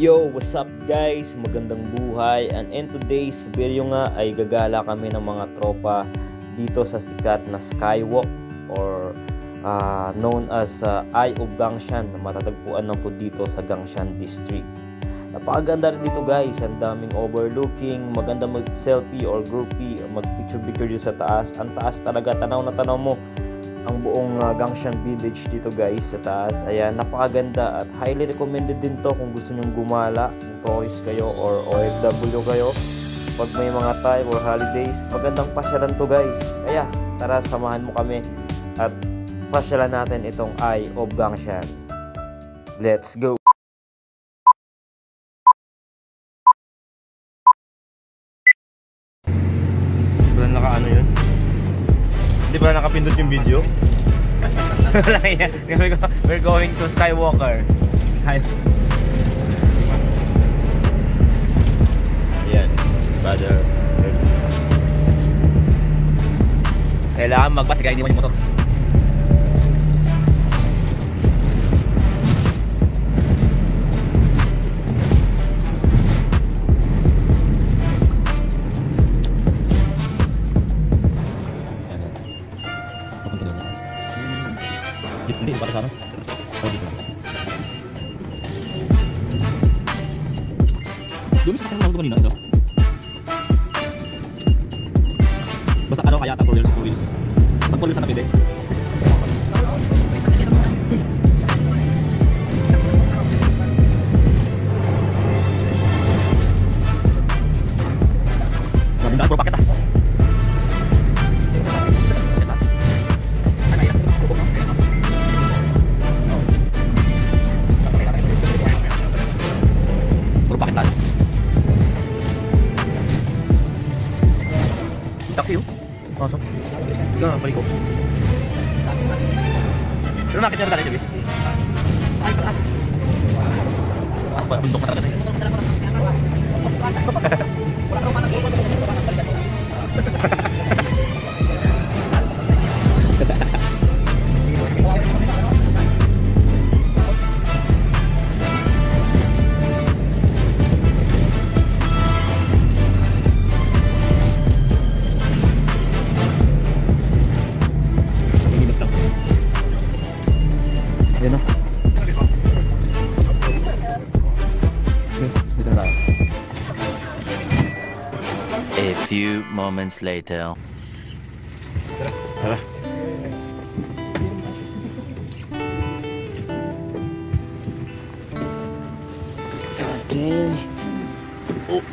Yo, what's up guys? Magandang buhay. And in today's video nga ay gagala kami ng mga tropa dito sa sikat na skywalk or known as Eye of Gangshan na matatagpuan lang po dito sa Gangshan District. Napakaganda rin dito guys, ang daming overlooking, maganda mag-selfie or groupie, mag-picture-picture dito sa taas. Ang taas talaga, tanaw na tanaw mo ang buong Gangshan Village dito guys sa taas. Ayan, napakaganda at highly recommended din to kung gusto nyong gumala, kung tourist kayo or OFW kayo. Pag may mga time or holidays, magandang pasyalan to guys. Kaya tara, samahan mo kami at pasyalan natin itong Eye of Gangshan. Let's go! Wala naka-ano yun? Di ba nakapindot yung video? Wala yan. We're going to Skywalker. Yan, brother. Kailangan magbas kaya hindi mo yung motor. Hindi, para sana. Oh, dito. Doon sa kanila kanina ito. Basta ano kaya ta 4 wheels. Pag 4 wheels na pwede. Ganda puro paket ah. Taksi yun? Masok? Ika, balik ko. Pero nakit niya rin tayo, bis? Ay, pataas. Pataas pa, bundok na talaga tayo. A few moments later. Tara. Okay. Oh.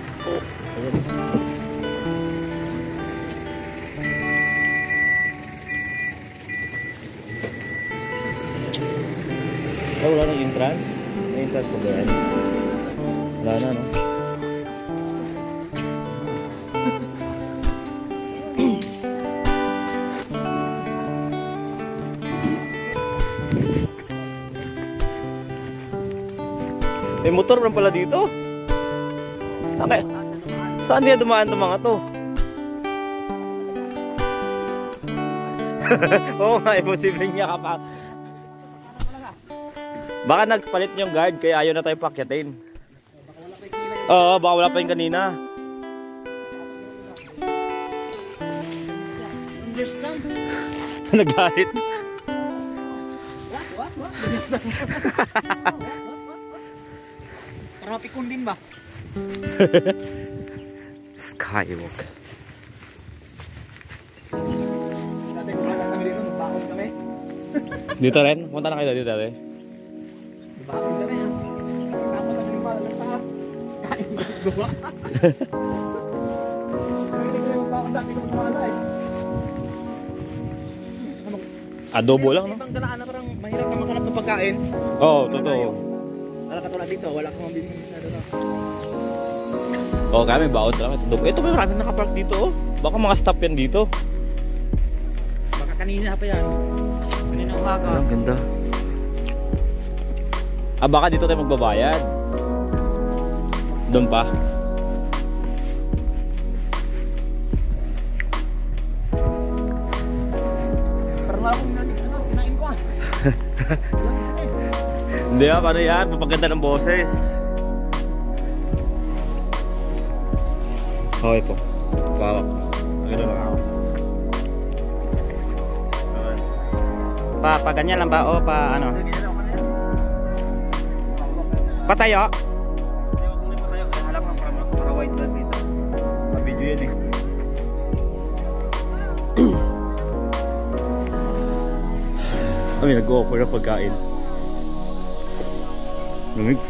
Oh, wala nang entrance? May entrance pa ba yan? Wala na, no? May motor lang pala dito. Saan niya dumaan itong mga to? Oo nga, imposible niya kapag. Baka nagpalit yung guard kaya ayaw na tayo pakyatin. Oo, baka wala pa yung kanina. Understand? Nagalit. What? Rapikon din ba? Skywalk. Dati wala kami dito, bakod kami. Dito rin? Punta na kayo dito rin. Bakod kami ha. Tapos kami yung pala sa taas. Kain mo gawa. Hindi ko yung bakod dati kami pala eh. Adobo lang, no? Ibang galaan na parang mahirap na makanap ng pagkain. Oo, totoo. Wala ka tulad dito, wala kang mabili na doon. Oo, kami baon lang. Ito may maraming nakapark dito, oh. Baka mga stop yan dito. Baka kanina pa yan. Kanina umaga. Ang ganda. Baka dito tayo magbabayad. Doon pa. Parang akong kinain ko ah. Hindi paano yan? Papaganda ng boses. Okay po. Pawak. Ganun lang ako. Pa ganyan lang ba o pa ano? Patayo? Hindi, wag mo na patayo. Halap lang para white lang dito. Video yan eh. Kami nag-offer ng pagkain. Lumig.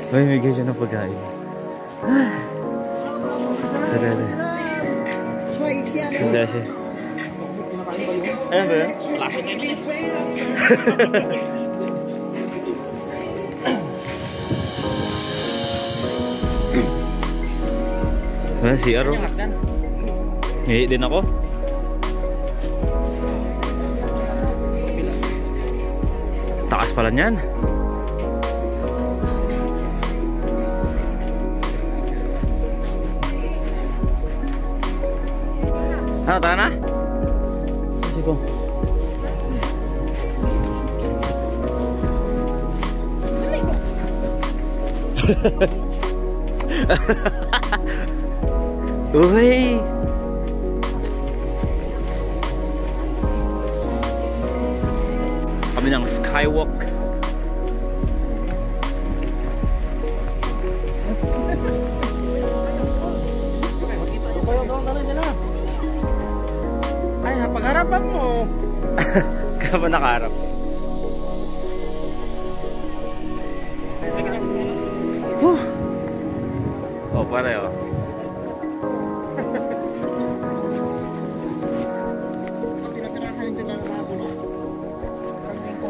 Ay, may gaya ng pagkain. Dali. Hindi siya. Ano ba yun? Lasing na yun eh. Ano si Aro? Ngayon din ako. Taas pala niyan. Ano, tayo na? Sige po. Uy! Kami ng skywalk. Ay, pagharapan mo. Kaya ba nakaharap? Oh, pareho.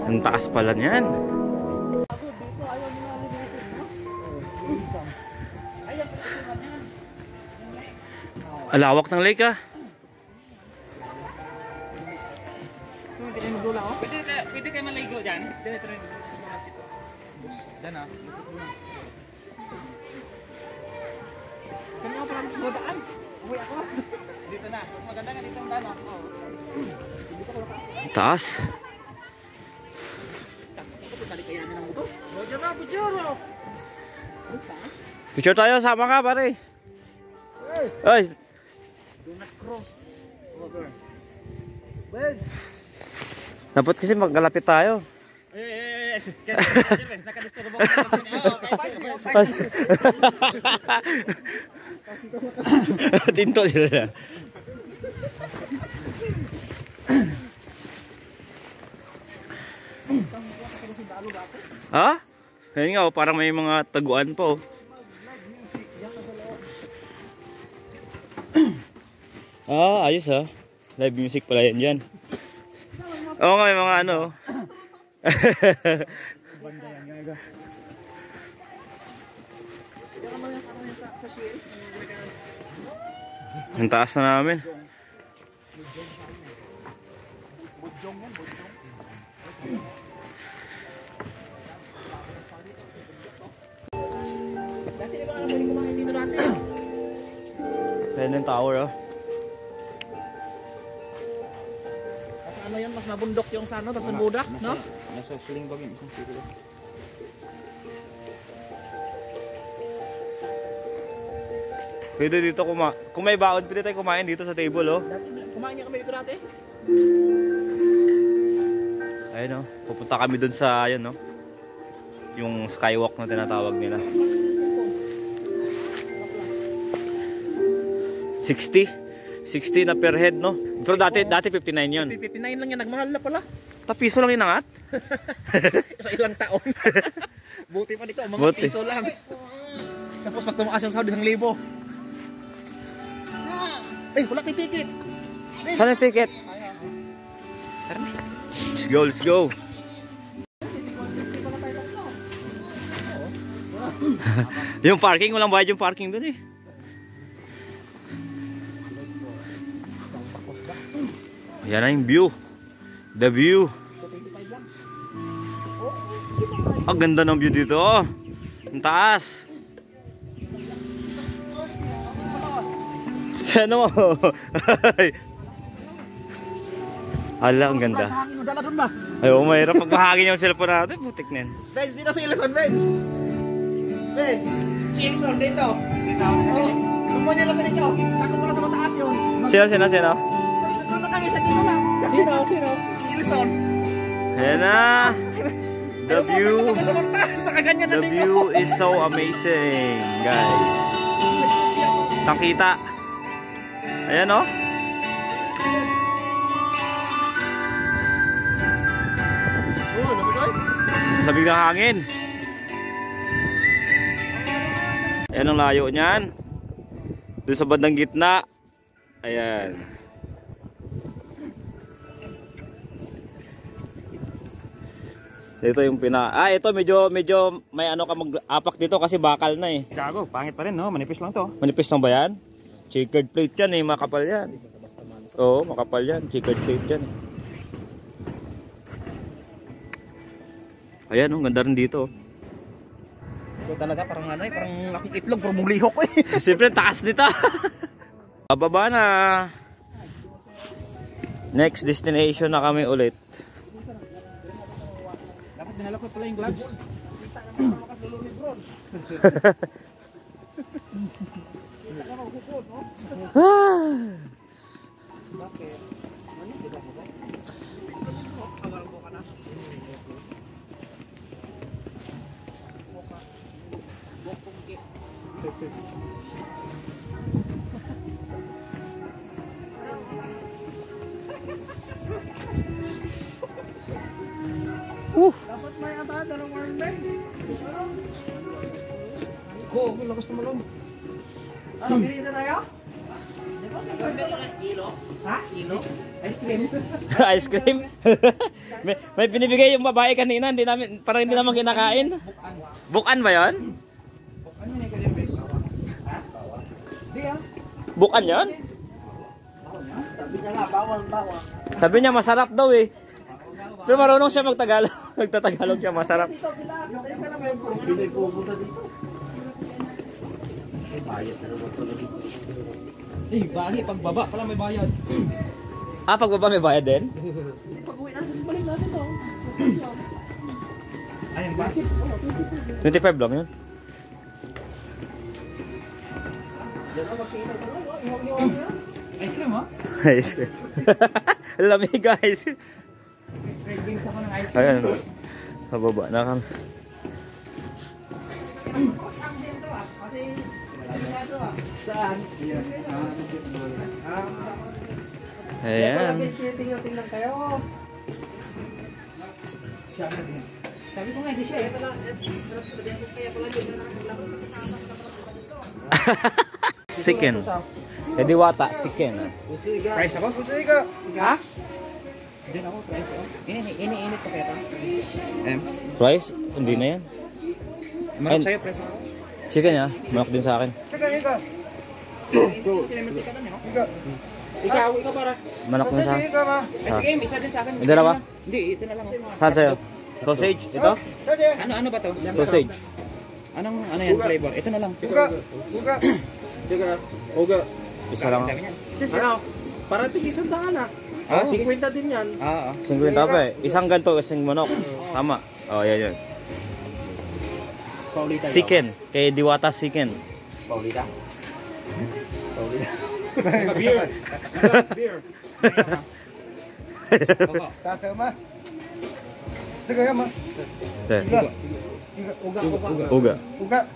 Ang taas pala niyan. Alawak ng lake ah. Pwede kayo maligo dyan. Dito rin. Dyan ah. Kami ako parang sumodaan. Uwi ako. Dito na. Mas maganda nga dito ang daan. Taas. Picture tayo, sama ka pare. Ay. Do not cross over. Dapat kasi magkalapit tayo. Yes. Nakadisturbo ko. Tinto sila. Ha? Ayun nga, parang may mga taguan pa oh. Ah, ayos ha. Live music pala yan dyan. Oo nga, may mga ano. Ang taas na namin. Lenin Tower oh. Ano yan, mas nabundok yung sa ano, tapos ang Buda, no? Nasa siling bagay, isang siguro. Pwede dito kung may baon, pwede tayo kumain dito sa table oh. Kumain niya kami dito dati. Ayun oh, pupunta kami dun sa ayun no. Yung skywalk na tinatawag nila. 60 na per head no. Pero dati 59 yun. 59 lang yan, nagmahal na pala. Tapiso lang inangat. Sa ilang taon. Buti pa dito, mga Buti. piso lang. Tapos pag tumaas yung sahod, 1,000. Eh, wala kay ticket. Saan ang ticket? Let's go, let's go. Yung parking, walang bayad yung parking dun eh. Yan na yung view. The view. Ang ganda ng view dito. Ang taas. Ano mo? Hala, ang ganda. Dala doon ba? Ay, mahirap pag mahagin yung cellphone natin. Putik na yan. Benz, dito sa Ilasan, Benz. Ben, si Ilson dito. Dito? Oo. Lumuha niya lang sa dito. Takot pala sa mataas yun. Sino? Nagkano kami siya dito lang. Sino? Ilson. Ayan na. The view. Sa mataas, nakaganyan na The dito. view is so amazing, guys. Nakita. Ayan oh. Lamig ng hangin. Ayan ang layo niyan. Doon sa bandang gitna. Ayan. Dito yung ito medyo may ano ka mag-apak dito kasi bakal na eh. Gago, pangit pa rin no, manipis lang to. Manipis lang ba yan? Checkered plate yan eh, makapal yan. Oo, makapal yan, checkered plate yan eh. Ayan oh, ganda rin dito. Ito talaga parang ano eh, parang aking itlog, parang lihok eh. Siyempre taas dito. Bababa na. Next destination na kami ulit. Dapat dinala ko pala yung gloves. Dapat may ata, dalawang arm men. Oo, lakas na malong. Ano, binili na tayo? Kilo? Ha? Kilo? Ice cream? Ice cream? may binibigay yung babae kanina, parang hindi naman kinakain. Bukan ba yan? Ano yung kanyang base? Ha? Hindi ah. Bukan yan? Sabi niya nga, bawal. Sabi niya masarap daw eh. Pero marunong siya magtagalog. Nagtatagalog siya, masarap. Dito sila, tayo ka naman kung hindi pupunta dito. May bayad na naman ito dito. Eh, bagi, pagbaba pala may bayad. Pagbaba may bayad din? Pag-uwi natin, balik natin to. Ayun ba? 25 lang yun. Diyan na, magkita ko lang. Ihaw-ihaw niya. Ice cream ha? Ice cream. Lamig guys. Cravings ako ng ice cream. Ayan. Pababa na kami. Saan? Ayan. Tingnan kayo. Sabi ko nga, hindi siya eh. Chicken. Diwata, chicken. Price ako? Ha? Diyan ako, price ako. Ini-init pa kaya ito? Rice? Hindi na yan. Marap sa'yo, price ako. Chicken ya? Manok din sa akin. Ikaw para. Manok din sa akin. Ay, sige, isa din sa akin. Hindi na ba? Hindi, ito na lang. Saan sa'yo? Sausage? Ito? Ano ba to? Sausage. Ano yan, flavor? Ito na lang. Uga. Isa lang. Ano? Para tigisan daan ah. Ah, sige. 50 din yan. 50 pa eh. Isang ganito, isang manok. Tama. Oh, yan yun. Paulita. Chicken. Kay Diwata chicken. Paulita. Beer. Beer. Kakama. Sige ma. Uga. Uga. Uga.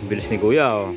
Bilis ni Kuya oh.